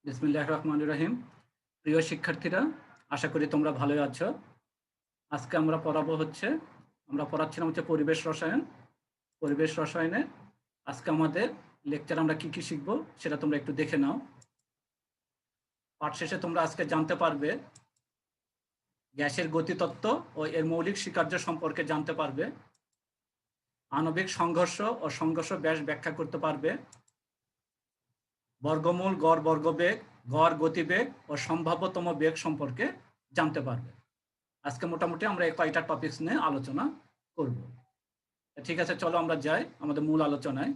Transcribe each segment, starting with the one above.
বিসমিল্লাহির রহমানির রহিম। প্রিয় শিক্ষার্থীরা, আশা করি তোমরা ভালোই আছো। আজকে আমরা পড়াচ্ছিলাম পরিবেশ রসায়ন। পরিবেশ রসায়নে আজকে আমাদের লেকচার আমরা কি শিখবো সেটা তোমরা একটু দেখে নাও। পাঠ শেষে তোমরা আজকে জানতে পারবে গ্যাসের গতিতত্ত্ব ও এর মৌলিক স্বীকার্য সম্পর্কে জানতে পারবে, আণবিক সংঘর্ষ ও সংঘর্ষ ব্যাস ব্যাখ্যা করতে পারবে, বর্গমূল, গড় বর্গবেগ, গড় গতিবেগ ও সম্ভাব্যতম বেগ সম্পর্কে জানতে পারবে। আজকে মোটামুটি আমরা এই কয়টা টপিকস নিয়ে আলোচনা করব। ঠিক আছে, চলো আমরা যাই আমাদের মূল আলোচনায়।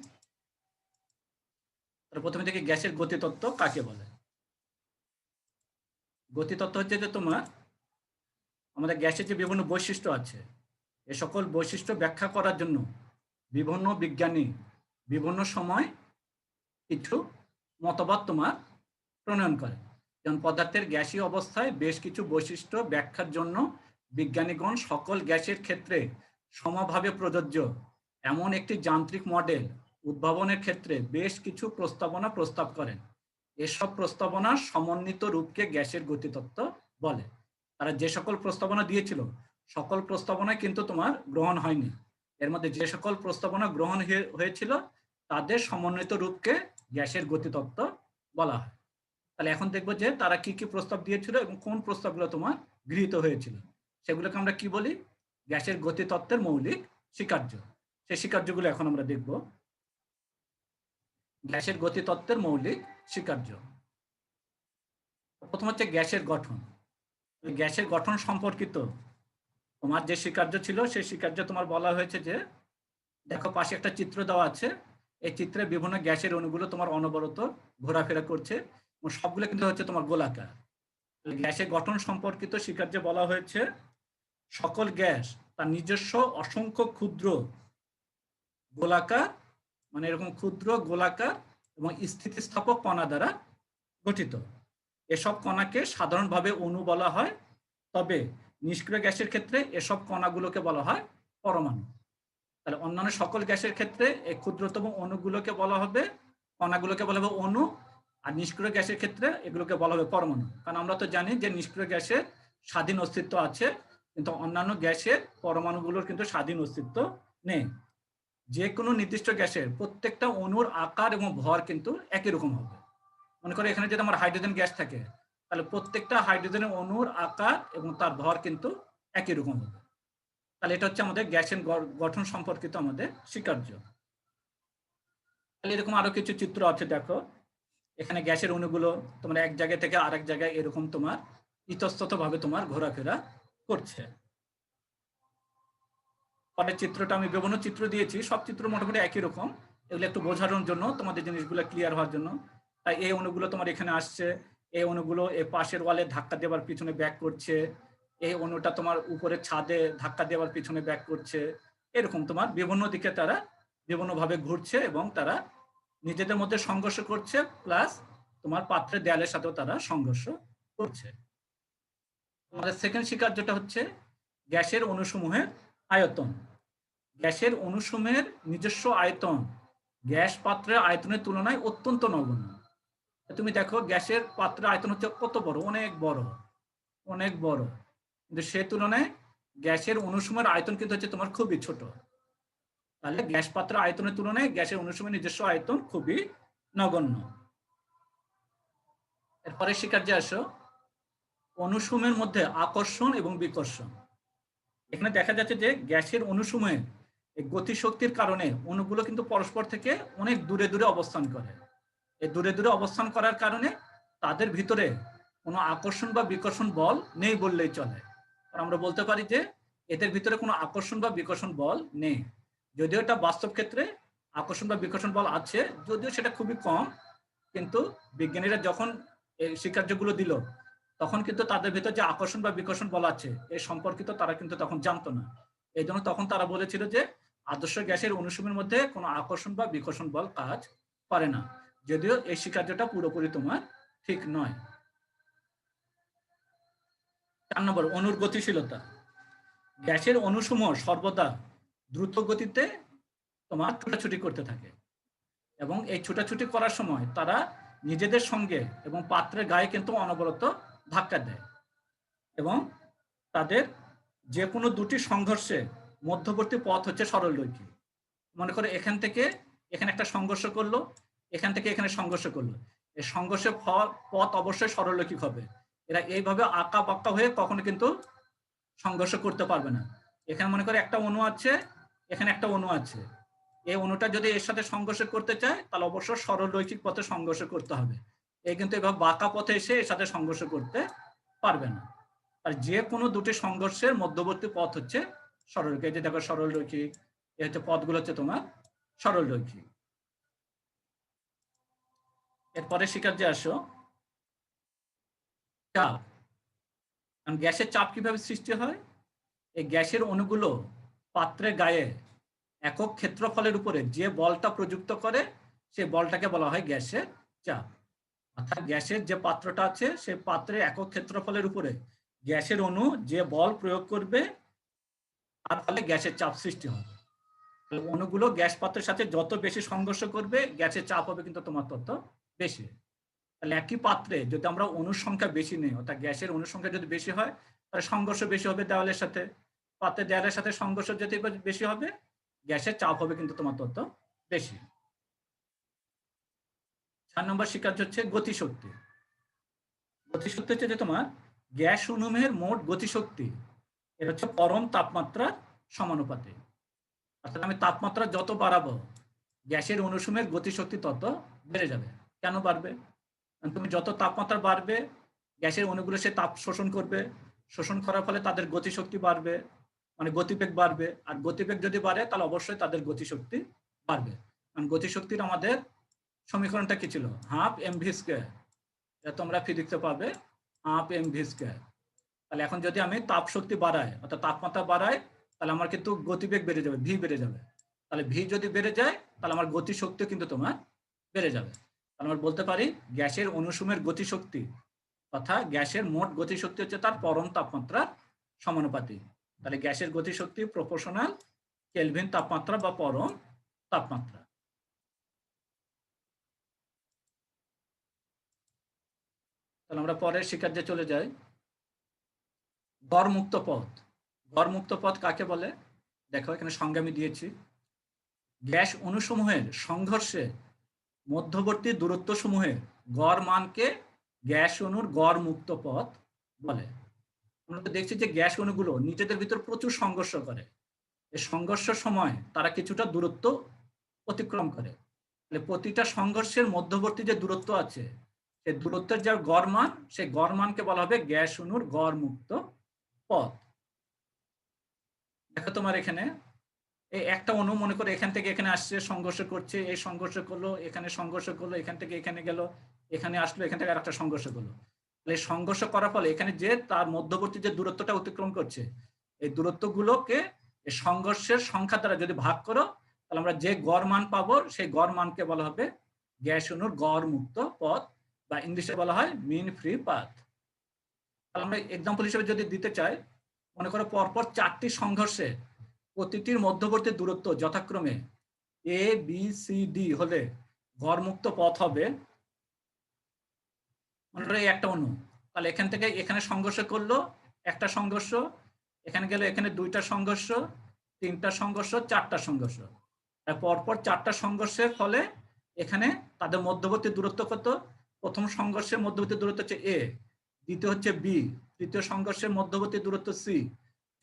প্রথমে দেখি গ্যাসের গতিতত্ত্ব কাকে বলে। গতিতত্ত্ব হচ্ছে যে তোমার আমাদের গ্যাসের যে বিভিন্ন বৈশিষ্ট্য আছে, এ সকল বৈশিষ্ট্য ব্যাখ্যা করার জন্য বিভিন্ন বিজ্ঞানী বিভিন্ন সময় কিছু মতবাদ তোমার প্রণয়ন করে। যেমন পদার্থের গ্যাসীয় অবস্থায় বেশ কিছু বৈশিষ্ট্য ব্যাখ্যার জন্য বিজ্ঞানীগণ সকল গ্যাসের ক্ষেত্রে সমভাবে প্রযোজ্য এমন একটি যান্ত্রিক মডেল উদ্ভাবনের ক্ষেত্রে বেশ কিছু প্রস্তাবনা প্রস্তাব করেন। এসব প্রস্তাবনার সমন্বিত রূপকে গ্যাসের গতিতত্ত্ব বলে। তারা যে সকল প্রস্তাবনা দিয়েছিল সকল প্রস্তাবনা কিন্তু তোমার গ্রহণ হয়নি। এর মধ্যে যে সকল প্রস্তাবনা গ্রহণ হয়েছিল তাদের সমন্বিত রূপকে গ্যাসের গতিতত্ত্ব বলা হয়। তাহলে এখন দেখবো যে তারা কি কি প্রস্তাব দিয়েছিল এবং কোন প্রস্তাবগুলো তোমার গৃহীত হয়েছিল, সেগুলোকে আমরা কি বলি? গ্যাসের গতিতত্ত্বের মৌলিক স্বীকার্য। সেই স্বীকার্যগুলো এখন আমরা দেখব। গ্যাসের গতিতত্ত্বের মৌলিক স্বীকার্য। প্রথম হচ্ছে গ্যাসের গঠন। গ্যাসের গঠন সম্পর্কিত তোমার যে স্বীকার্য ছিল সেই স্বীকার্য তোমার বলা হয়েছে যে, দেখো পাশে একটা চিত্র দেওয়া আছে, এই চিত্রে বিভিন্ন গ্যাসের অণুগুলো তোমার অনবরত ঘোরাফেরা করছে এবং সবগুলো কিন্তু হচ্ছে তোমার গোলাকার। গ্যাসের গঠন সম্পর্কিত স্বীকার্যে বলা হয়েছে সকল গ্যাস তার নিজস্ব অসংখ্য ক্ষুদ্র গোলাকার, মানে এরকম ক্ষুদ্র গোলাকার এবং স্থিতিস্থাপক কণা দ্বারা গঠিত। এসব কণাকে সাধারণভাবে অণু বলা হয়, তবে নিষ্ক্রিয় গ্যাসের ক্ষেত্রে এসব কণাগুলোকে বলা হয় পরমাণু। তাহলে অন্যান্য সকল গ্যাসের ক্ষেত্রে এই ক্ষুদ্রতম অণুগুলোকে বলা হবে, কণাগুলোকে বলা হবে অণু, আর নিষ্ক্রিয় গ্যাসের ক্ষেত্রে এগুলোকে বলা হবে পরমাণু। কারণ আমরা তো জানি যে নিষ্ক্রিয় গ্যাসের স্বাধীন অস্তিত্ব আছে, কিন্তু অন্যান্য গ্যাসের পরমাণুগুলোর কিন্তু স্বাধীন অস্তিত্ব নেই। যে কোনো নির্দিষ্ট গ্যাসের প্রত্যেকটা অণুর আকার এবং ভর কিন্তু একই রকম হবে। মনে করো এখানে যদি আমার হাইড্রোজেন গ্যাস থাকে, তাহলে প্রত্যেকটা হাইড্রোজেনের অণুর আকার এবং তার ভর কিন্তু একই রকম হবে। তাহলে এটা হচ্ছে আমাদের গ্যাসের গঠন সম্পর্কিত আমাদের স্বীকার্য। তাহলে এরকম আরো কিছু চিত্র আছে, দেখো এখানে গ্যাসের অণুগুলো তোমার এক জায়গা থেকে আরেক জায়গায় এরকম তোমার ইতস্তত ভাবে তোমার ঘোরাফেরা করছে। পরের চিত্রটা আমি বিভিন্ন চিত্র দিয়েছি, সব চিত্র মোটামুটি একই রকম, এগুলো একটু বোঝানোর জন্য, তোমাদের জিনিসগুলো ক্লিয়ার হওয়ার জন্য। তাই এই অণুগুলো তোমার এখানে আসছে, এই অণুগুলো এই পাশের ওয়ালে ধাক্কা দেওয়ার পিছনে ব্যাক করছে, এই অণুটা তোমার উপরে ছাদে ধাক্কা দেওয়ার পিছনে ব্যাক করছে, এরকম তোমার বিভিন্ন দিকে তারা বিভিন্নভাবে ঘুরছে এবং তারা নিজেদের মধ্যে সংঘর্ষ করছে, প্লাস তোমার পাত্রের দেয়ালের সাথেও তারা সংঘর্ষ করছে। আমাদের সেকেন্ড স্বীকার্যটা হচ্ছে গ্যাসের অণুসমূহের আয়তন। গ্যাসের অণুসমূহের নিজস্ব আয়তন গ্যাস পাত্রের আয়তনের তুলনায় অত্যন্ত নগণ্য। তুমি দেখো গ্যাসের পাত্রের আয়তন হচ্ছে কত বড়, অনেক বড়, অনেক বড়, কিন্তু সে তুলনায় গ্যাসের অণুসমূহের আয়তন কিন্তু হচ্ছে তোমার খুবই ছোট। তাহলে গ্যাস পাত্রের আয়তনের তুলনায় গ্যাসের অণুসমূহের নিজস্ব আয়তন খুবই নগণ্য। এরপরে স্বীকার্যে আসো অণুসমূহের মধ্যে আকর্ষণ এবং বিকর্ষণ। এখানে দেখা যাচ্ছে যে গ্যাসের অণুসমূহের গতিশক্তির কারণে অণুগুলো কিন্তু পরস্পর থেকে অনেক দূরে দূরে অবস্থান করে। এই দূরে দূরে অবস্থান করার কারণে তাদের ভিতরে কোনো আকর্ষণ বা বিকর্ষণ বল নেই বললেই চলে। আর আমরা বলতে পারি যে এদের ভিতরে কোনো আকর্ষণ বা বিকর্ষণ বল নেই। যদিও এটা বাস্তব ক্ষেত্রে আকর্ষণ বা বিকর্ষণ বল আছে, যদিও সেটা খুবই কম, কিন্তু বিজ্ঞানীরা যখন এই স্বীকার্যগুলো দিল তখন কিন্তু তাদের ভিতর যে আকর্ষণ বা বিকর্ষণ বল আছে এই সম্পর্কিত তারা কিন্তু তখন জানতো না। এই জন্য তখন তারা বলেছিল যে আদর্শ গ্যাসের অণুসমূহের মধ্যে কোনো আকর্ষণ বা বিকর্ষণ বল কাজ করে না, যদিও এই স্বীকার্যটা পুরোপুরি তোমার ঠিক নয়। 4 নম্বর, অণুর গতিশীলতা। গ্যাসের অণুসমূহ সর্বদা দ্রুত গতিতে তোমার ছোটাছুটি করতে থাকে এবং এই ছোটাছুটি করার সময় তারা নিজেদের সঙ্গে এবং পাত্রের গায়ে কিন্তু অনবরত ধাক্কা দেয় এবং তাদের যে কোনো দুটি সংঘর্ষে মধ্যবর্তী পথ হচ্ছে সরলরৈখিক। মনে করে এখান থেকে এখানে একটা সংঘর্ষ করলো, এখান থেকে এখানে সংঘর্ষ করলো, এই সংঘর্ষের পথ অবশ্যই সরলরৈখিক হবে। এরা এইভাবে আঁকা বাঁকা হয়ে কখনো কিন্তু সংঘর্ষ করতে পারবে না। এখানে মনে করে একটা অণু আছে, এখানে একটা অণু আছে, এই অণুটা যদি এর সাথে সংঘর্ষ করতে চায় তাহলে অবশ্যই সরলরৈখিক পথে সংঘর্ষ করতে হবে। এই কিন্তু এভাবে বাঁকা পথে এসে এর সাথে সংঘর্ষ করতে পারবে না। আর যে কোনো দুটি সংঘর্ষের মধ্যবর্তী পথ হচ্ছে সরলরৈখিক। এই যে দেখো সরলরৈখিক, এই হচ্ছে পথগুলো হচ্ছে তোমার সরলরৈখিক। এরপরে শিকার্যে আসো চাপ। কারণ গ্যাসের চাপ কিভাবে সৃষ্টি হয়? এই গ্যাসের অণুগুলো পাত্রের গায়ে একক ক্ষেত্রফলের উপরে যে বলটা প্রযুক্ত করে সেই বলটাকে বলা হয় গ্যাসের চাপ। অর্থাৎ গ্যাসের যে পাত্রটা আছে সেই পাত্রের একক ক্ষেত্রফলের উপরে গ্যাসের অণু যে বল প্রয়োগ করবে তার ফলে গ্যাসের চাপ সৃষ্টি হবে। অণুগুলো গ্যাস পাত্রের সাথে যত বেশি সংঘর্ষ করবে গ্যাসের চাপ হবে কিন্তু তোমার তত বেশি। তাহলে একই পাত্রে যদি আমরা অণুর সংখ্যা বেশি নেই, অর্থাৎ গ্যাসের অণুর সংখ্যা যদি বেশি হয় তাহলে সংঘর্ষ বেশি হবে দেওয়ালের সাথে, পাত্রের দেওয়ালের সাথে সংঘর্ষ যদি বেশি হবে গ্যাসের চাপ হবে কিন্তু তোমার তত বেশি। 4 নম্বর শিকার্য হচ্ছে গতিশক্তি। গতিশক্তি হচ্ছে যে তোমার গ্যাস অণুমের মোট গতিশক্তি এটা হচ্ছে পরম তাপমাত্রার সমানুপাতে। অর্থাৎ আমি তাপমাত্রা যত বাড়াবো গ্যাসের অণুসমূহের গতিশক্তি তত বেড়ে যাবে। কেন বাড়বে? তুমি যত তাপমাত্রা বাড়বে গ্যাসের অণুগুলো সে তাপ শোষণ করবে, শোষণ করার ফলে তাদের গতিশক্তি বাড়বে, মানে গতিবেগ বাড়বে। আর গতিবেগ যদি বাড়ে তাহলে অবশ্যই তাদের গতিশক্তি বাড়বে। কারণ গতিশক্তির আমাদের সমীকরণটা কি ছিল? Half MV square. এটা তোমরা ফিজিক্সে পাবে, হাফ এমভি স্কয়ার। তাহলে এখন যদি আমি তাপ শক্তি বাড়াই অর্থাৎ তাপমাত্রা বাড়াই তাহলে আমার কিন্তু গতিবেগ বেড়ে যাবে, ভি বেড়ে যাবে। তাহলে ভি যদি বেড়ে যায় তাহলে আমার গতিশক্তি কিন্তু তোমার বেড়ে যাবে। আমরা বলতে পারি গ্যাসের অণুসমূহের গতিশক্তি তথা গ্যাসের মোট গতিশক্তি হচ্ছে তার পরম তাপমাত্রা সমানুপাতিক। তাহলে গ্যাসের গতিশক্তি প্রপোর্শনাল কেলভিন তাপমাত্রা বা পরম তাপমাত্রা। তাহলে আমরা পরের শিকার্যে চলে যাই। গড়মুক্ত পথ। গড়মুক্ত পথ কাকে বলে? দেখো এখানে সংজ্ঞা আমি দিয়েছি। গ্যাস অণুসমূহের সংঘর্ষে মধ্যবর্তী দূরত্ব সমূহের গড় মানকে গ্যাস অণুর গড় মুক্ত পথ বলে। আমরা তো দেখছি যে গ্যাস অণুগুলো নিজেদের ভিতর প্রচুর সংঘর্ষ করে। এই সংঘর্ষের সময় তারা কিছুটা দূরত্ব অতিক্রম করে। প্রতিটা সংঘর্ষের মধ্যবর্তী যে দূরত্ব আছে সেই দূরত্বের যে গড় মান সেই গড় মানকে বলা হবে গ্যাস অণুর গড় মুক্ত পথ। দেখো তোমার এখানে এই একটা অণু মনে করে এখান থেকে এখানে আসছে, সংঘর্ষ করছে, এই সংঘর্ষ করলো, এখানে সংঘর্ষ করলো, এখান থেকে এখানে গেল, এখানে আসলো, এখান থেকে আরেকটা সংঘর্ষ করলো। তাহলে সংঘর্ষ করার ফলে এখানে যে তার মধ্যবর্তী যে দূরত্বটা অতিক্রম করছে এই দূরত্বগুলোকে এই সংঘর্ষের সংখ্যা দ্বারা যদি ভাগ করো তাহলে আমরা যে গড় মান পাবো সেই গড় মানকে বলা হবে গ্যাস অণুর গড় মুক্ত পথ বা ইংলিশে বলা হয় মিন ফ্রি পাথ। তাহলে আমরা এক্সাম্পল হিসেবে যদি দিতে চাই, মনে করো পরপর 4টি সংঘর্ষে প্রতিটির মধ্যবর্তী দূরত্ব যথাক্রমে এ বি সি ডি হলে গড়মুক্ত পথ হবে, মনে করো একটা অণু, তাহলে এখান থেকে এখানে সংঘর্ষ করলো একটা সংঘর্ষ, এখানে গেল এখানে 2টা সংঘর্ষ, 3টা সংঘর্ষ, 4টা সংঘর্ষ। পরপর 4টা সংঘর্ষের ফলে এখানে তাদের মধ্যবর্তী দূরত্ব কত? প্রথম সংঘর্ষের মধ্যবর্তী দূরত্ব হচ্ছে এ, দ্বিতীয় হচ্ছে বি, তৃতীয় সংঘর্ষের মধ্যবর্তী দূরত্ব সি,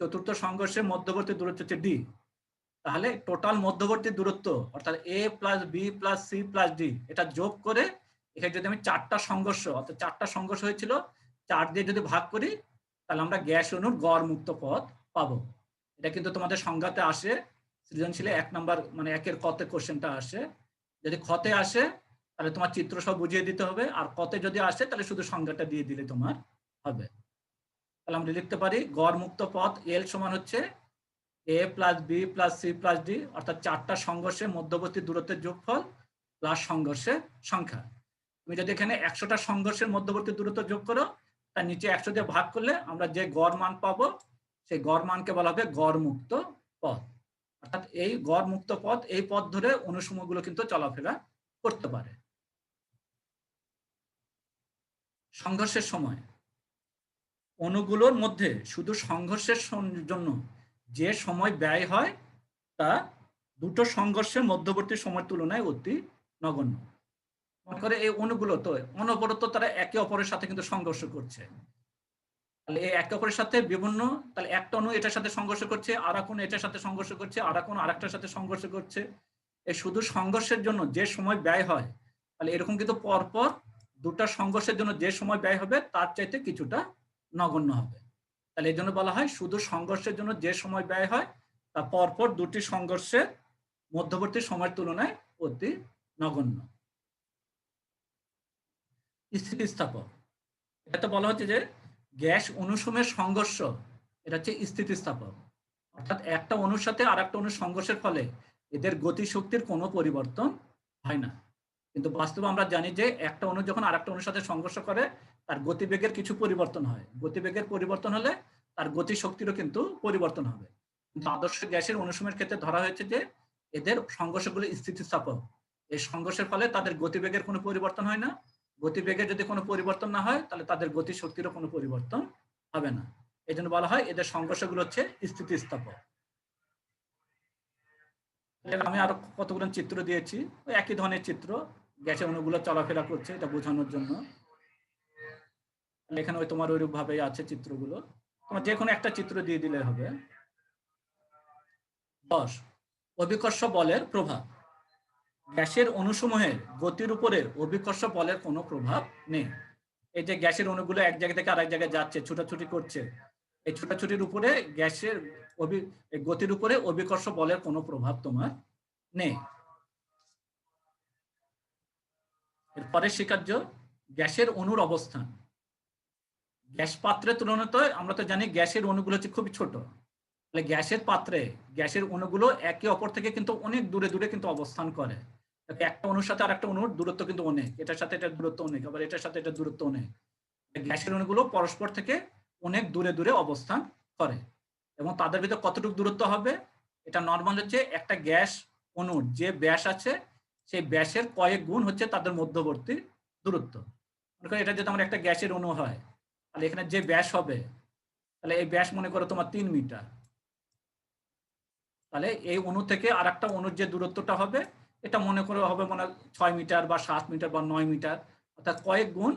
চতুর্থ সংঘর্ষের মধ্যবর্তী দূরত্ব হচ্ছে ডি। তাহলে টোটাল মধ্যবর্তী দূরত্ব অর্থাৎ A plus B plus C plus D এটা যোগ করে এখানে যদি আমি 4টা সংঘর্ষ অর্থাৎ 4টা সংঘর্ষ হয়েছিল 4 দিয়ে যদি ভাগ করি তাহলে আমরা গ্যাস অণুর গড় মুক্ত পথ পাবো। এটা কিন্তু তোমাদের সংজ্ঞাতে আসে, সৃজনশীলে 1 নম্বর মানে 1-এর কতে কোশ্চেনটা আসে। যদি খতে আসে তাহলে তোমার চিত্র সব বুঝিয়ে দিতে হবে, আর কতে যদি আসে তাহলে শুধু সংজ্ঞাটা দিয়ে দিলে তোমার হবে। তাহলে আমরা লিখতে পারি গড় মুক্ত পথ এল সমান হচ্ছে A plus B plus C plus D অর্থাৎ 4টা সংঘর্ষের মধ্যবর্তী দূরত্বের যোগফল প্লাস সংঘর্ষের সংখ্যা। তুমি যদি এখানে 100টা সংঘর্ষের মধ্যবর্তী দূরত্ব যোগ করো তার নিচে 100 দিয়ে ভাগ করলে আমরা যে গড় মান পাবো সেই গড় মানকে বলা হবে গড় মুক্ত পথ। অর্থাৎ এই গড় মুক্ত পথ, এই পথ ধরে অণুসমূহগুলো কিন্তু চলাফেরা করতে পারে। সংঘর্ষের সময় অণুগুলোর মধ্যে শুধু সংঘর্ষের জন্য যে সময় ব্যয় হয় তা দুটো সংঘর্ষের মধ্যবর্তী সময়ের তুলনায় অতি নগণ্য। মনে করে এই অণুগুলো তো অনবরত তারা একে অপরের সাথে কিন্তু সংঘর্ষ করছে। তাহলে এই একে অপরের সাথে বিভিন্ন, তাহলে একটা অণু এটার সাথে সংঘর্ষ করছে, আর এক অণু এটার সাথে সংঘর্ষ করছে, আর এক অণু আরেকটার সাথে সংঘর্ষ করছে। এই শুধু সংঘর্ষের জন্য যে সময় ব্যয় হয়, তাহলে এরকম কিন্তু পরপর দুটা সংঘর্ষের জন্য যে সময় ব্যয় হবে তার চাইতে কিছুটা নগণ্য হবে। তাহলে এই জন্য বলা হয় শুধু সংঘর্ষের জন্য যে সময় ব্যয় হয় তা পরপর দুটি সংঘর্ষের মধ্যবর্তী সময়ের তুলনায় অতি নগণ্য। স্থিতিস্থাপক, এটা বলা হচ্ছে যে গ্যাস অণুসমূহের সংঘর্ষ, এটা হচ্ছে স্থিতিস্থাপক। অর্থাৎ একটা অণুর সাথে আর একটা অণুর সংঘর্ষের ফলে এদের গতিশক্তির কোনো পরিবর্তন হয় না। কিন্তু বাস্তবে আমরা জানি যে একটা অণু যখন আরেকটা অণুর সাথে সংঘর্ষ করে তার গতিবেগের কিছু পরিবর্তন হয়। গতিবেগের পরিবর্তন হলে তার গতিশক্তিরও কিন্তু পরিবর্তন হবে। কিন্তু আদর্শ গ্যাসের অণুসমূহের ক্ষেত্রে ধরা হয়েছে যে এদের সংঘর্ষগুলো স্থিতিস্থাপক। এই সংঘর্ষের ফলে তাদের গতিবেগের কোনো পরিবর্তন হয় না। গতিবেগের যদি কোনো পরিবর্তন না হয় তাহলে তাদের গতিশক্তিরও কোনো পরিবর্তন হবে না। এই জন্য বলা হয় এদের সংঘর্ষগুলো হচ্ছে স্থিতিস্থাপক। আমি আরো কতগুলো চিত্র দিয়েছি, ওই একই ধরনের চিত্র, গ্যাসের অণুগুলো চলাফেরা করছে এটা বোঝানোর জন্য। এখানে ওই তোমার ওইরূপ ভাবে আছে চিত্রগুলো, তোমার যে কোনো একটা চিত্র দিয়ে দিলে হবে। 10 অভিকর্ষ বলের প্রভাব। গ্যাসের অণুসমূহের গতির উপরে অভিকর্ষ বলের কোনো প্রভাব নেই। এই যে গ্যাসের অণুগুলো এক জায়গা থেকে আরেক জায়গায় যাচ্ছে, ছোটাছুটি করছে, এই ছোটাছুটির উপরে গ্যাসের গতির উপরে অভিকর্ষ বলের কোনো প্রভাব তোমার নেই। এরপরে স্বীকার্য গ্যাসের অণুর অবস্থান। গ্যাস পাত্রের তুলনায় আমরা তো জানি গ্যাসের অণুগুলো হচ্ছে খুবই ছোট। তাহলে গ্যাসের পাত্রে গ্যাসের অণুগুলো একে অপর থেকে কিন্তু অনেক দূরে দূরে কিন্তু অবস্থান করে। একটা অণুর সাথে আরেকটা অণুর দূরত্ব কিন্তু অনেক, এটার সাথে এটার দূরত্ব অনেক, আবার এটার সাথে এটার দূরত্ব অনেক। গ্যাসের অণুগুলো পরস্পর থেকে অনেক দূরে দূরে অবস্থান করে এবং তাদের ভিতরে কতটুকু দূরত্ব হবে, এটা নর্মাল হচ্ছে একটা গ্যাস অণুর যে ব্যাস আছে সেই ব্যাসের কয়েক গুণ হচ্ছে তাদের মধ্যবর্তী দূরত্ব। মনে করো এটা যদি আমার একটা গ্যাসের অণু হয় তাহলে এখানে যে ব্যাস হবে, তাহলে এই ব্যাস মনে করো তোমার 3 মিটার। তাহলে এই অণু থেকে আর একটা অণুর যে দূরত্বটা হবে এটা মনে করে হবে মানে 6 মিটার বা 7 মিটার বা 9 মিটার, অর্থাৎ কয়েক গুণ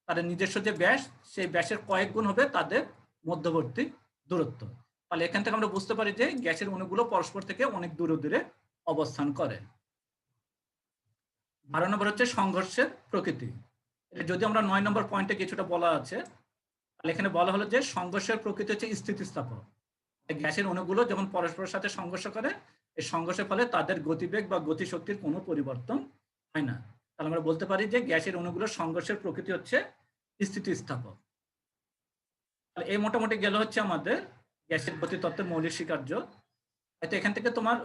তাদের নিজস্ব যে ব্যাস সেই ব্যাসের কয়েক গুণ হবে তাদের মধ্যবর্তী দূরত্ব। তাহলে এখান থেকে আমরা বুঝতে পারি যে গ্যাসের অণুগুলো পরস্পর থেকে অনেক দূরে দূরে অবস্থান করে। 12 নম্বর হচ্ছে সংঘর্ষের প্রকৃতি। যদি আমরা 9 নম্বর পয়েন্টে কিছুটা বলা আছে, তাহলে এখানে বলা হলো যে সংঘর্ষের প্রকৃতি হচ্ছে স্থিতিস্থাপক। গ্যাসের অণুগুলো যখন পরস্পরের সাথে সংঘর্ষ করে এই সংঘর্ষের ফলে তাদের গতিবেগ বা গতিশক্তির কোনো পরিবর্তন হয় না। তাহলে আমরা বলতে পারি যে গ্যাসের অণুগুলোর সংঘর্ষের প্রকৃতি হচ্ছে স্থিতিস্থাপক। এই মোটামুটি গেল হচ্ছে আমাদের গ্যাসের গতিতত্ত্বের মৌলিক স্বীকার্য। হয়তো এখান থেকে তোমার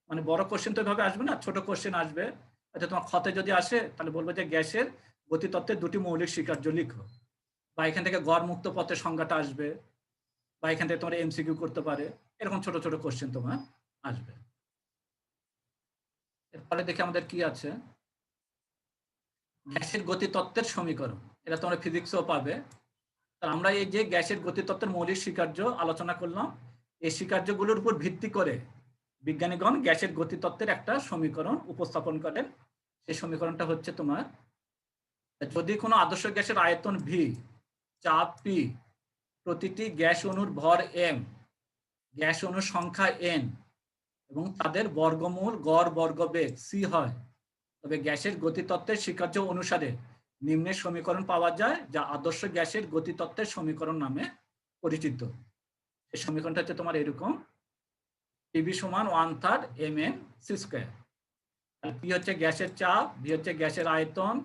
মানে বড় কোশ্চেন তো এভাবে আসবে না, ছোট কোশ্চেন আসবে। হয়তো তোমার খতে যদি আসে তাহলে বলবে যে গ্যাসের গতিতত্ত্বের দুটি মৌলিক স্বীকার্য লিখো, বা এখান থেকে গড় মুক্ত পথের সংজ্ঞাটা আসবে, বা এখান থেকে তোমার এমসিকিউ করতে পারে। এরকম ছোট ছোট কোশ্চেন তোমার আসবে। এরপরে দেখে আমাদের কি আছে, গ্যাসের গতিতত্ত্বের সমীকরণ। এটা তোমরা ফিজিক্সও পাবে। আমরা এই যে গ্যাসের গতিতত্ত্বের মৌলিক স্বীকার্য আলোচনা করলাম, এই স্বীকার্যগুলোর উপর ভিত্তি করে বিজ্ঞানীগণ গ্যাসের গতিতত্ত্বের একটা সমীকরণ উপস্থাপন করেন। সেই সমীকরণটা হচ্ছে তোমার, যদি কোনো আদর্শ গ্যাসের আয়তন ভি, চাপ পি, প্রতিটি গ্যাস অণুর ভর এম, গ্যাস অণুর সংখ্যা এন এবং তাদের বর্গমূল গড় বর্গবেগ সি হয়, তবে গ্যাসের গতিতত্ত্বের স্বীকার্য অনুসারে নিম্নের সমীকরণ পাওয়া যায় যা আদর্শ গ্যাসের গতিতত্ত্বের সমীকরণ নামে পরিচিত। এই সমীকরণটা হচ্ছে তোমার এরকম, টিভি সমান 1/3 mn c স্কয়ার। পি হচ্ছে গ্যাসের চাপ, ভি হচ্ছে গ্যাসের আয়তন,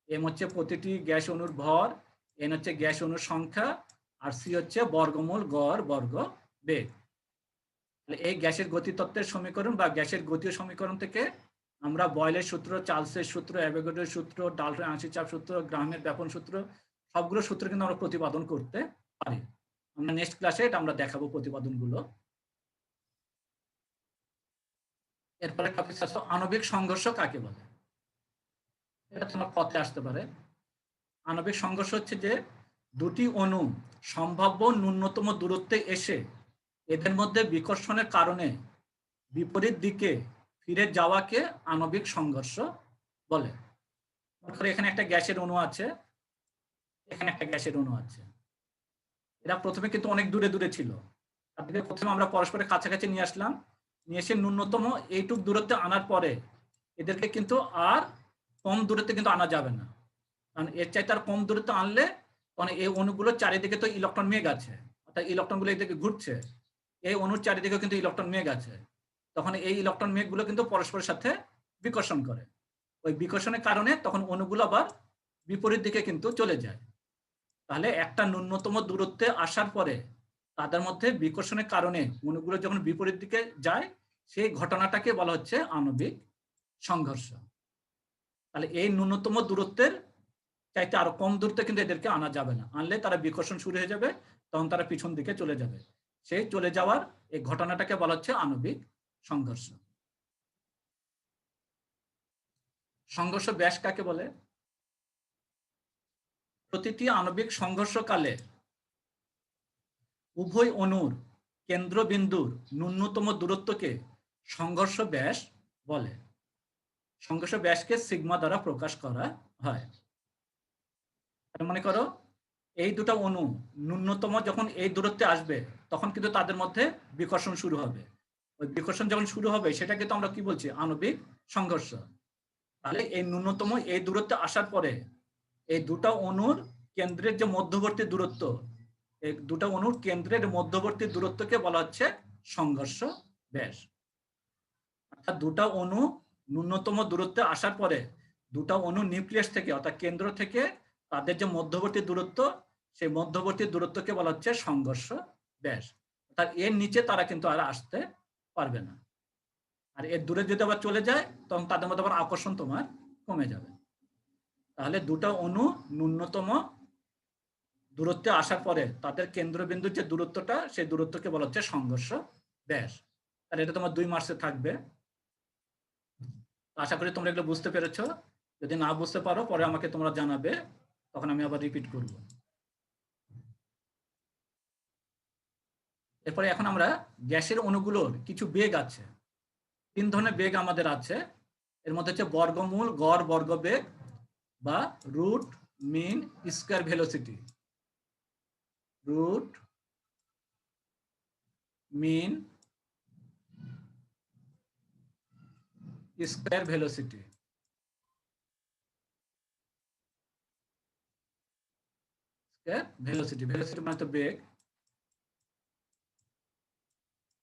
এম হচ্ছে প্রতিটি গ্যাস অণুর ভর, এন হচ্ছে গ্যাস অণুর সংখ্যা, আর সি হচ্ছে বর্গমূল গড় বর্গ বেগ। এই গ্যাসের গতিতত্ত্বের সমীকরণ বা গ্যাসের গতীয় সমীকরণ থেকে আমরা বয়েলের সূত্র, চার্লসের সূত্র, অ্যাভোগাড্রোর সূত্র, ডাল্টনের আংশিক চাপ সূত্র, গ্রাহামের ব্যাপন সূত্র, সবগুলো সূত্র কিন্তু আমরা প্রতিপাদন করতে পারি। আমরা নেক্সট ক্লাসে এটা আমরা দেখাবো প্রতিপাদনগুলো। এরপরে টপিক আসছে আণবিক সংঘর্ষ কাকে বলে। এটা তোমার পথে আসতে পারে। আণবিক সংঘর্ষ হচ্ছে যে দুটি অণু সম্ভাব্য ন্যূনতম দূরত্বে এসে এদের মধ্যে বিকর্ষণের কারণে বিপরীত দিকে ফিরে যাওয়াকে আণবিক সংঘর্ষ বলে। এখানে একটা গ্যাসের অণু আছে, এখানে একটা গ্যাসের অণু আছে। এরা প্রথমে কিন্তু অনেক দূরে দূরে ছিল, তাদেরকে প্রথমে আমরা পরস্পরের কাছাকাছি নিয়ে আসলাম, নিয়ে এসে ন্যূনতম এইটুক দূরত্বে আনার পরে এদেরকে কিন্তু আর কম দূরত্বে কিন্তু আনা যাবে না, কারণ এর চাইতে আর কম দূরত্বে আনলে তখন এই অণুগুলোর চারিদিকে তো ইলেকট্রন মেঘ আছে, অর্থাৎ ইলেকট্রনগুলো এদিকে ঘুরছে, এই অণুর চারিদিকে কিন্তু ইলেকট্রন মেঘ আছে, তখন এই ইলেকট্রন মেঘগুলো কিন্তু পরস্পরের সাথে বিকর্ষণ করে। ওই বিকর্ষণের কারণে তখন অণুগুলো আবার বিপরীত দিকে কিন্তু চলে যায়। তাহলে একটা ন্যূনতম দূরত্বে আসার পরে তাদের মধ্যে বিকর্ষণের কারণে অণুগুলো যখন বিপরীত দিকে যায়, সেই ঘটনাটাকে বলা হচ্ছে আণবিক সংঘর্ষ। তাহলে এই ন্যূনতম দূরত্বের চাইতে আরো কম দূরত্বে কিন্তু এদেরকে আনা যাবে না, আনলে তারা বিকর্ষণ শুরু হয়ে যাবে, তখন তারা পিছন দিকে চলে যাবে। সেই চলে যাওয়ার এই ঘটনাটাকে বলা হচ্ছে আণবিক সংঘর্ষ। সংঘর্ষ ব্যাস কাকে বলে? প্রতিটি আণবিক সংঘর্ষকালে উভয় অণুর কেন্দ্রবিন্দুর ন্যূনতম দূরত্বকে সংঘর্ষ ব্যাস বলে। সংঘর্ষ ব্যাসকে সিগমা দ্বারা প্রকাশ করা হয়। মনে করো এই দুটো অণু ন্যূনতম যখন এই দূরত্বে আসবে তখন কিন্তু তাদের মধ্যে বিকর্ষণ শুরু হবে। ওই বিকর্ষণ যখন শুরু হবে সেটাকে তো আমরা কি বলছি? আণবিক সংঘর্ষ। তাহলে এই ন্যূনতম এই দূরত্বে আসার পরে এই দুটো অণুর কেন্দ্রের যে মধ্যবর্তী দূরত্ব, এই দুটো অণুর কেন্দ্রের মধ্যবর্তী দূরত্বকে বলা হচ্ছে সংঘর্ষ ব্যাস। অর্থাৎ দুটো অণু ন্যূনতম দূরত্বে আসার পরে দুটো অণু নিউক্লিয়াস থেকে অর্থাৎ কেন্দ্র থেকে তাদের যে মধ্যবর্তী দূরত্ব, সেই মধ্যবর্তী দূরত্বকে বলা হচ্ছে সংঘর্ষ ব্যাস। অর্থাৎ এর নিচে তারা কিন্তু আর আসতে পারবে না। আর এর দূরে যদি আবার চলে যায় তখন তাদের মধ্যে আবার আকর্ষণ তোমার কমে যাবে। তাহলে দুটো অণু ন্যূনতম দূরত্বে আসার পরে তাদের কেন্দ্রবিন্দুর যে দূরত্বটা, সেই দূরত্বকে বলা হচ্ছে সংঘর্ষ ব্যাস। তাহলে এটা তোমার 2 মার্কসে থাকবে। আশা করি তোমরা এগুলো বুঝতে পেরেছো। যদি না বুঝতে পারো পরে আমাকে তোমরা জানাবে, তখন আমি আবার রিপিট করব। এরপরে এখন আমরা গ্যাসের অণুগুলোর কিছু বেগ আছে, 3 ধরনের বেগ আমাদের আছে। এর মধ্যে হচ্ছে বর্গমূল গড় বর্গবেগ বা root mean square velocity. Root mean square velocity. Velocity velocity মানে তো বেগ।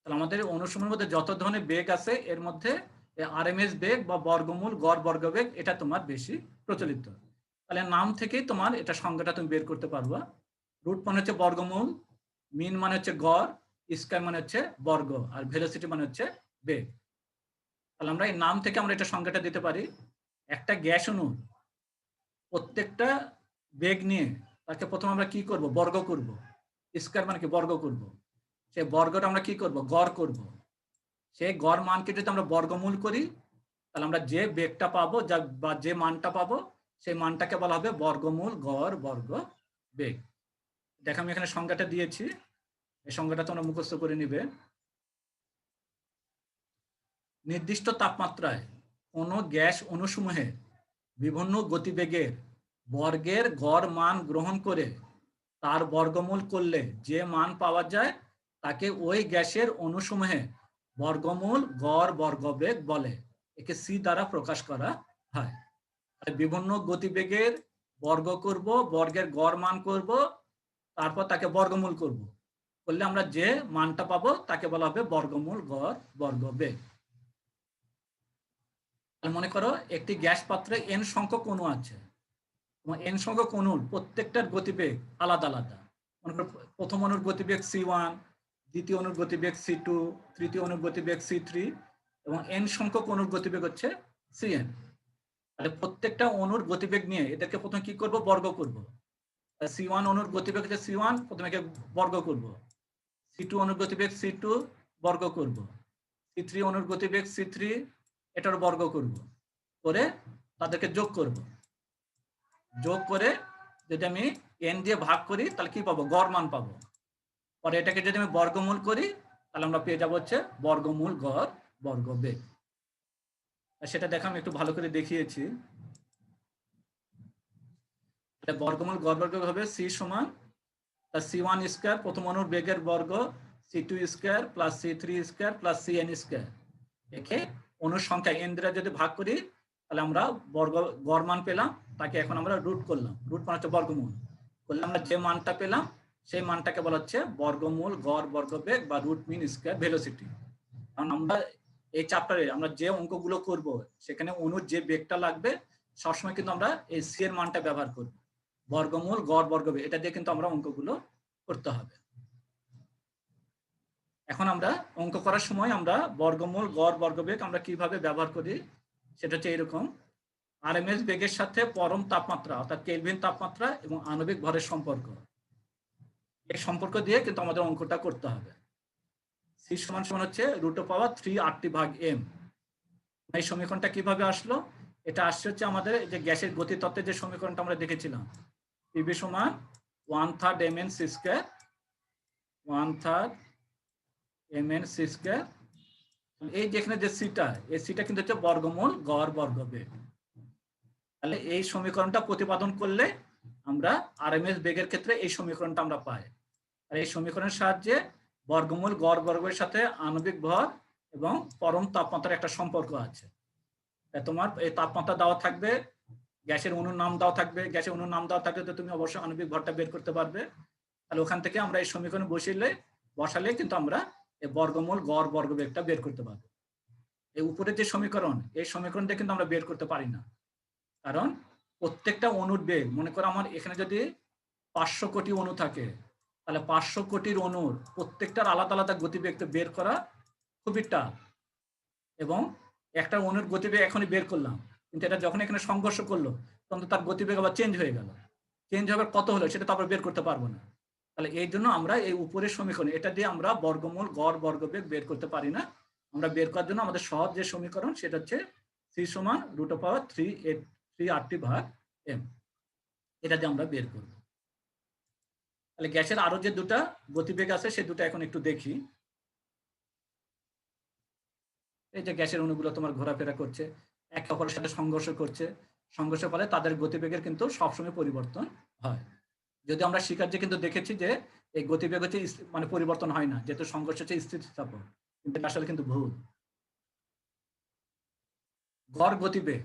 তাহলে আমাদের অনুসরণের মধ্যে যত ধরনের বেগ আছে এর মধ্যে আরএমএস বেগ বা বর্গমূল গড় বর্গবেগ এটা তোমার বেশি প্রচলিত। তাহলে নাম থেকেই তোমার এটা সংজ্ঞাটা তুমি বের করতে পারবা। রুট মানে হচ্ছে বর্গমূল, মিন মানে হচ্ছে গড়, স্কয়ার মানে হচ্ছে বর্গ, আর ভেলোসিটি মানে হচ্ছে বেগ। তাহলে আমরা এই নাম থেকে আমরা এটা সংজ্ঞাটা দিতে পারি। একটা গ্যাস অণু প্রত্যেকটা বেগ নিয়ে তাকে প্রথমে আমরা কি করব? বর্গ করব। স্কয়ার মানে কি? বর্গ করব। সেই বর্গটা আমরা কি করব? গড় করব। সেই গড় মানকে যদি আমরা বর্গমূল করি তাহলে আমরা যে বেগটা পাবো বা যে মানটা পাবো সেই মানটাকে বলা হবে বর্গমূল গড় বর্গ বেগ। দেখো আমি এখানে সংজ্ঞাটা দিয়েছি, এই সংজ্ঞাটা তোমরা মুখস্থ করে নিবে। নির্দিষ্ট তাপমাত্রায় কোনো গ্যাস অণুসমূহে বিভিন্ন গতিবেগের বর্গের গড় মান গ্রহণ করে তার বর্গমূল করলে যে মান পাওয়া যায় তাকে ওই গ্যাসের অণুসমূহে বর্গমূল গড় বর্গবেগ বলে। একে সি দ্বারা প্রকাশ করা হয়। বিভিন্ন গতিবেগের বর্গ করব, বর্গের গড় মান করব, তারপর তাকে বর্গমূল করব, করলে আমরা যে মানটা পাবো তাকে বলা হবে বর্গমূল গড় বর্গবেগ। মনে করো একটি গ্যাস পাত্রে n সংখ্যক অণু আছে, n সংখ্যক অণুর প্রত্যেকটার গতিবেগ আলাদা আলাদা। মনে করো প্রথম অণুর গতিবেগ c1, দ্বিতীয় অণুর গতিবেগ c2, তৃতীয় অণুর গতিবেগ c3 এবং n সংখ্যক অণুর গতিবেগ হচ্ছে cn। তাহলে প্রত্যেকটা অণুর গতিবেগ নিয়ে এদেরকে প্রথমে কি করব? বর্গ করব। c1 অণুর গতিবেগ হচ্ছে c1, প্রথমে একে বর্গ করব। c2 অণুর গতিবেগ c2 বর্গ করব। c3 অণুর গতিবেগ c3 এটার বর্গ করব, করে তাদেরকে যোগ করব। যোগ করে যদি আমি n দিয়ে ভাগ করি তাহলে কি পাবো, গড় মান পাবো। পরে এটাকে যদি আমি বর্গমূল করি তাহলে আমরা পেয়ে যাবো হচ্ছে বর্গমূল গড় বর্গবেগ। সেটা দেখো আমি একটু ভালো করে দেখিয়েছি। বর্গমূল গড় বর্গ হবে c সমান c1 স্কয়ার প্রথম অণুর বেগের বর্গ, c2 square plus c3 square plus cn square. একে অণুর সংখ্যা n দ্বারা যদি ভাগ করি তাহলে আমরা গড় মান পেলাম, তাকে এখন আমরা রুট করলাম, রুট মানে হচ্ছে বর্গমূল করলে আমরা যে মানটা পেলাম সেই মানটাকে বলা হচ্ছে বর্গমূল গড় বর্গবেগ বা রুট মিন স্কয়ার ভেলোসিটি। কারণ আমরা এই চ্যাপ্টারে আমরা যে অঙ্কগুলো করব সেখানে অণুর যে বেগটা লাগবে সবসময় কিন্তু আমরা এই সি এর মানটা ব্যবহার করব, বর্গমূল গড় বর্গবেগ, এটা দিয়ে কিন্তু আমরা অঙ্কগুলো করতে হবে। এখন আমরা অঙ্ক করার সময় আমরা বর্গমূল গড় বর্গবেগ আমরা কিভাবে ব্যবহার করি সেটা হচ্ছে এরকম, আরএমএস বেগের সাথে পরম তাপমাত্রা অর্থাৎ কেলভিন তাপমাত্রা এবং আণবিক ভরের সম্পর্ক, এই সম্পর্ক দিয়ে কিন্তু আমাদের অঙ্কটা করতে হবে। সি সমান সমান হচ্ছে √3 এই সমীকরণটা কিভাবে আসলো, এটা আসছে হচ্ছে আমাদের যে গ্যাসের গতিতত্ত্বের যে সমীকরণটা আমরা দেখেছিলাম, পিভি সমান 1/3 mn c square 1/3 mn c square. এই যেখানে যে সিটা, এই সিটা কিন্তু হচ্ছে বর্গমূল গড় বর্গবেগ। তাহলে এই সমীকরণটা প্রতিপাদন করলে আমরা আরএমএস বেগের ক্ষেত্রে এই সমীকরণটা আমরা পাই। আর এই সমীকরণের সাহায্যে বর্গমূল গড় বর্গের সাথে আণবিক ভর এবং পরম তাপমাত্রার একটা সম্পর্ক আছে। তোমার এই তাপমাত্রা দেওয়া থাকবে, গ্যাসের অণুর নাম দেওয়া থাকবে, গ্যাসের অণুর নাম দেওয়া থাকলে তো তুমি অবশ্যই আণবিক ভরটা বের করতে পারবে। তাহলে ওখান থেকে আমরা এই সমীকরণ বসালে কিন্তু আমরা এই বর্গমূল গড় বর্গবেগটা বের করতে পারবো। এই উপরে যে সমীকরণ, এই সমীকরণটা কিন্তু আমরা বের করতে পারি না, কারণ প্রত্যেকটা অণুর বেগ, মনে করো আমার এখানে যদি 500 কোটি অণু থাকে তাহলে 500 কোটির অণুর প্রত্যেকটার আলাদা আলাদা গতিবেগ বের করা খুবই টাফ। এবং একটা অণুর গতিবেগ এখনই বের করলাম, কিন্তু এটা যখন এখানে সংঘর্ষ করলো তখন তার গতিবেগ আবার চেঞ্জ হয়ে গেল, চেঞ্জ হবে কত হলো সেটা তো আবার বের করতে পারবো না। তাহলে এই জন্য আমরা এই উপরের সমীকরণ এটা দিয়ে আমরা বর্গমূল গড় বর্গবেগ বের করতে পারি না। আমরা বের করার জন্য আমাদের সহজ যে সমীকরণ সেটা হচ্ছে সি সমান √3/m, এটা দিয়ে আমরা বের করব। তাহলে গ্যাসের আরো যে দুটা গতিবেগ আছে সে দুটো এখন একটু দেখি। এই যে গ্যাসের অণুগুলো তোমার ঘোরাফেরা করছে, একে অপরের সাথে সংঘর্ষ করছে, সংঘর্ষের ফলে তাদের গতিবেগের কিন্তু সবসময় পরিবর্তন হয়। যদি আমরা শিকার্যে কিন্তু দেখেছি যে এই গতিবেগ হচ্ছে মানে পরিবর্তন হয় না, যেহেতু সংঘর্ষ হচ্ছে স্থিতিস্থাপক, কিন্তু আসলে কিন্তু ভুল। গড় গতিবেগ,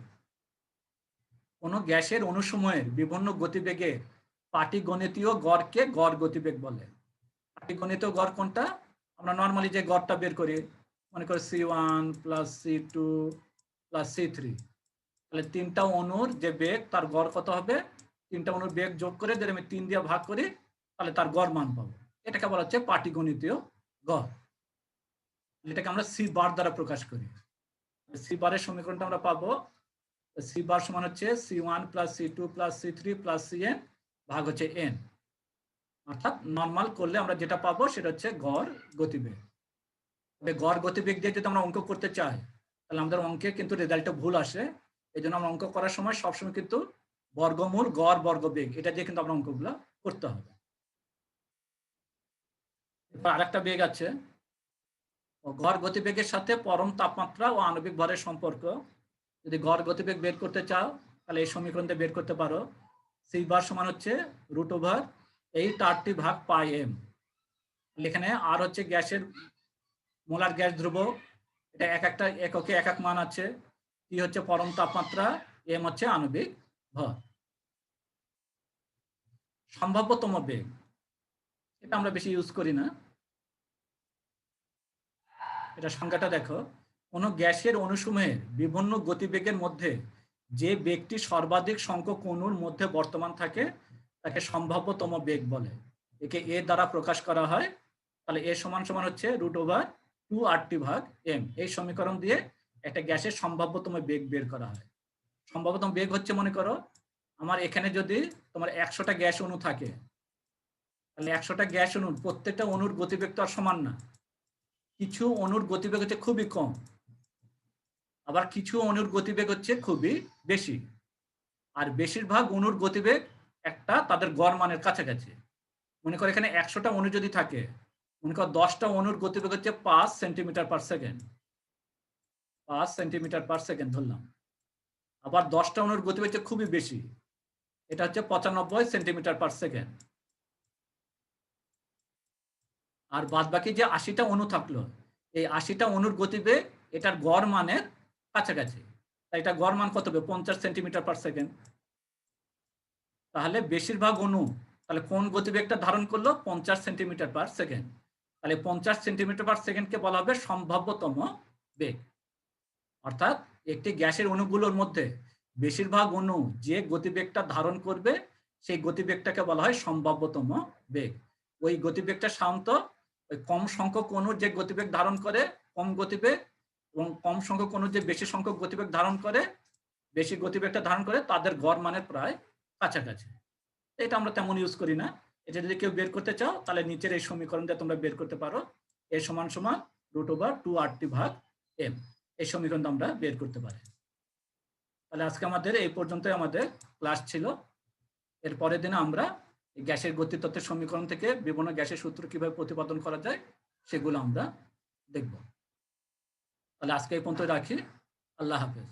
কোন গ্যাসের অণুসমূহের বিভিন্ন গতিবেগের পাটিগণিতীয় গড়কে গড় গতিবেগ বলে। পাটিগণিতীয় গড় কোনটা, আমরা নর্মালি যে গড়টা বের করি, মনে করো c1 plus c2 plus c3, তাহলে তিনটা অণুর যে বেগ তার গড় কত হবে, তিনটা অণুর বেগ যোগ করে যদি আমি 3 দিয়ে ভাগ করি তাহলে তার গড় মান পাবো, এটাকে বলা হচ্ছে পাটিগণিতীয় গড়। এটাকে আমরা সি বার দ্বারা প্রকাশ করি। সি বারের সমীকরণটা আমরা পাবো, সি বার সমান হচ্ছে c1 plus c2 plus c3 plus cn ভাগ হচ্ছে n, অর্থাৎ নর্মাল করলে আমরা যেটা পাবো সেটা হচ্ছে গড় গতিবেগ। গড় গতিবেগ দিয়ে যদি আমরা অঙ্ক করতে চাই তাহলে আমাদের অঙ্কে কিন্তু রেজাল্টটা ভুল আসে। এই জন্য আমরা অঙ্ক করার সময় সবসময় কিন্তু বর্গমূল গড় বর্গবেগ এটা দিয়ে কিন্তু আমরা অঙ্কগুলো করতে হবে। এরপর আরেকটা বেগ আছে, গড় গতিবেগের সাথে পরম তাপমাত্রা ও আণবিক ভরের সম্পর্ক। যদি গড় গতিবেগ বের করতে চাও তাহলে এই সমীকরণ দিয়ে বের করতে পারো, সি বার সমান হচ্ছে √8RT/πm। এখানে আর হচ্ছে গ্যাসের মোলার গ্যাস ধ্রুবক, এটা এক একটা এককে এক এক মান আছে, টি হচ্ছে পরম তাপমাত্রা, এম হচ্ছে আণবিক ভর। সম্ভাব্যতম বেগ, এটা আমরা বেশি ইউজ করি না, এটা সংজ্ঞাটা দেখো, কোনো গ্যাসের অণুসমূহের বিভিন্ন গতিবেগের মধ্যে যে বেগটি সর্বাধিক সংখ্যক অণুর মধ্যে বর্তমান থাকে তাকে সম্ভাব্যতম বেগ বলে। একে এ দ্বারা প্রকাশ করা হয়। তাহলে এ সমান সমান হচ্ছে √2RT/m। এই সমীকরণ দিয়ে একটা গ্যাসের সম্ভাব্যতম বেগ বের করা হয়। সম্ভাব্যতম বেগ হচ্ছে, মনে করো আমার এখানে যদি তোমার 100টা গ্যাস অণু থাকে তাহলে 100টা গ্যাস অণুর প্রত্যেকটা অণুর গতিবেগ তো আর সমান না, কিছু অণুর গতিবেগ হচ্ছে খুবই কম, আবার কিছু অণুর গতিবেগ হচ্ছে খুবই বেশি, আর বেশিরভাগ অণুর গতিবেগ একটা তাদের গড় মানের কাছাকাছি। মনে করো এখানে 100টা অণু যদি থাকে, মনে করো 10টা অণুর গতিবেগ হচ্ছে 5 centimetre per second, 5 centimetre per second ধরলাম। আবার 10টা অণুর গতিবেগ হচ্ছে খুবই বেশি, এটা হচ্ছে 95 সেন্টিমিটার পার সেকেন্ড। আর বাদ বাকি যে 80টা অণু থাকলো, এই 80টা অণুর গতিবেগ এটার গড় মানের কাছাকাছি, তাই এটা গড় মান কত হবে? 50 সেন্টিমিটার পার সেকেন্ড। তাহলে বেশিরভাগ অণু তাহলে কোন গতিবেগটা ধারণ করলো? 50 সেন্টিমিটার পার সেকেন্ড। তাহলে 50 সেন্টিমিটার পার সেকেন্ডকে বলা হবে সম্ভাব্যতম বেগ। অর্থাৎ একটি গ্যাসের অণুগুলোর মধ্যে বেশিরভাগ অণু যে গতিবেগটা ধারণ করবে সেই গতিবেগটাকে বলা হয় সম্ভাব্যতম বেগ। ওই গতিবেগটা সাধারণত ওই কম সংখ্যক অণুর যে গতিবেগ ধারণ করে কম গতিবেগ, এবং কম সংখ্যক অণু যে বেশি সংখ্যক গতিবেগ ধারণ করে বেশি গতিবেগটা ধারণ করে তাদের গড় মানের প্রায় কাছাকাছি। এটা আমরা তেমন ইউজ করি না। এটা যদি কেউ বের করতে চাও তাহলে নিচের এই সমীকরণ দিয়ে তোমরা বের করতে পারো। এ সমান সমান √2RT/m, এই সমীকরণ আমরা বের করতে পারি। তাহলে আজকে আমাদের এই পর্যন্তই আমাদের ক্লাস ছিল। এর পরের দিনে আমরা গ্যাসের গতিতত্ত্বের সমীকরণ থেকে বিভিন্ন গ্যাসের সূত্র কিভাবে প্রতিপাদন করা যায় সেগুলো আমরা দেখব। তাহলে আজকে এই পর্যন্ত রাখি। আল্লাহ হাফেজ।